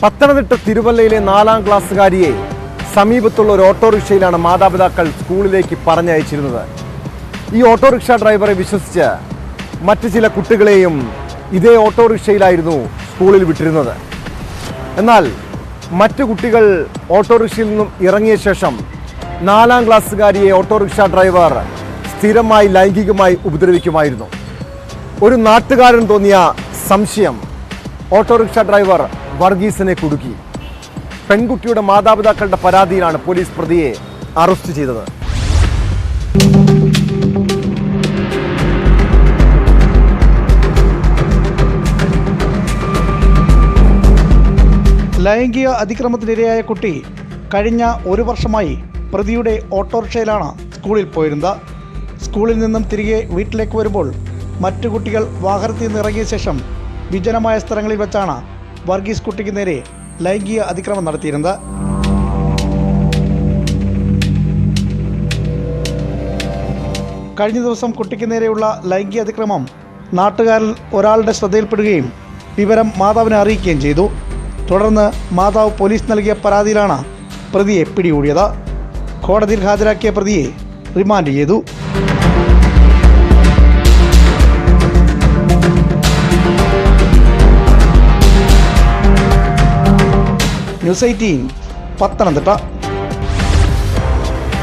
പത്തനംതിട്ട തിരുവല്ലയിലെ 4ാം ക്ലാസ്സുകാരിയെ സമീപത്തുള്ള ഒരു ഓട്ടോറിക്ഷയിലാണ് മാതാപിതാക്കൾ സ്കൂളിലേക്ക് പറഞ്ഞയച്ചിരുന്നത്. ഈ ഓട്ടോറിക്ഷ ഡ്രൈവറെ വിശ്വസിച്ച് മറ്റ് ചില കുട്ടികളെയും ഇതേ ഓട്ടോറിക്ഷയിലായിരുന്നു സ്കൂളിൽ വിട്ടിരുന്നത്. എന്നാൽ മറ്റു കുട്ടികൾ ഓട്ടോറിക്ഷയിൽ നിന്നും ഇറങ്ങിയ ശേഷം 4ാം ക്ലാസ്സുകാരിയെ ഓട്ടോറിക്ഷ ഡ്രൈവർ സ്ഥിരമായി ലൈംഗികമായി ഉപദ്രവിക്കുമായിരുന്നു. ഒരു നാട്ടുകാരൻ തോന്നിയ സംശയം ഓട്ടോറിക്ഷ ഡ്രൈവർ വർഗീസിനെ കുടുക്കി. പെൺകുട്ടിയുടെ മാതാപിതാക്കളുടെ പരാതിയിലാണ് പോലീസ് പ്രതിയെ അറസ്റ്റ് ചെയ്തത്. ലൈംഗിക അതിക്രമത്തിനിരയായ കുട്ടി കഴിഞ്ഞ 1 വർഷമായി പ്രതിയുടെ ഓട്ടോറിക്ഷയിലാണ് സ്കൂളിൽ പോയിരുന്നത്. സ്കൂളിൽ നിന്നും തിരികെ വീട്ടിലേക്ക് വരുമ്പോൾ മറ്റു കുട്ടികൾ വാഹനത്തിൽ നിന്ന് ഇറങ്ങിയ ശേഷം വിജനമായ സ്ഥലങ്ങളിൽ വെച്ചാണ് വർഗീസ് കുട്ടിക്ക് നേരെ ലൈംഗിക അതിക്രമം നടത്തിയിരുന്നത്. കഴിഞ്ഞ ദിവസം കുട്ടിക്ക് നേരെയുള്ള ലൈംഗിക അതിക്രമം നാട്ടുകാരിൽ ഒരാളുടെ ശ്രദ്ധയിൽപ്പെടുകയും വിവരം മാതാവിനെ അറിയിക്കുകയും ചെയ്തു. തുടർന്ന് മാതാവ് പോലീസ് നൽകിയ പരാതിയിലാണ് പ്രതിയെ പിടികൂടിയത്. കോടതിയിൽ ഹാജരാക്കിയ പ്രതിയെ റിമാൻഡ് ചെയ്തു. ന്യൂസ് 18 പത്തനംതിട്ട.